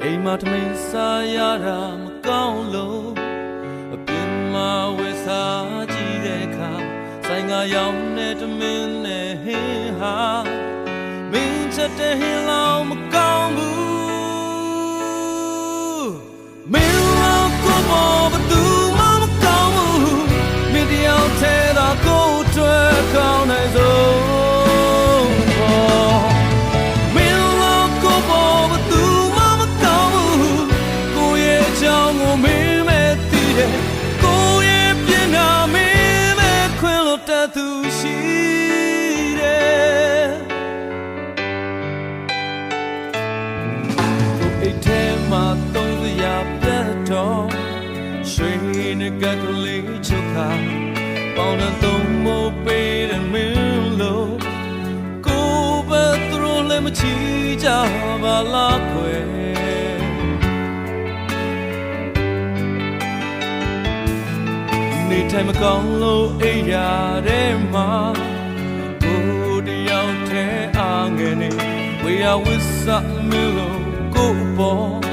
အိမ်မှာထမင်းစားရတာမကောင်းလို့အပြင်မှာဝယ်စားကြည့်တဲ့အခါဆိုင်ကရောင်းတဲ့ထမင်းနဲ့ဟင်းဟာမင်းချက်တဲ့ဟင်းလောင်မကောင်းဘူးမင်းလောင်ကိုပေါ်ဘသူမှမကောင်းဘူးမင်းတယောက်ထဲသာကိုယ်တွေ့ကောင်းနိုင်စို့သူရှိတယ်အိတ်ထဲမှာသုံးစရာပြတ်တော့ရွှေနဲ့ကကလေးချုပ်ခါပေါင်းတဲ့သုံးမိုးပေးတဲ့မင်းလို့ကိုယ်ပဲသူတို့လည်းမချီကြပါလားခွဲနေထိုင်မကောင်းလို့အိပ်ရတဲ့မှာကိုတယောက်တည်းအားငယ်နေဝေယဝစ္စမလို့ကိုပေါ်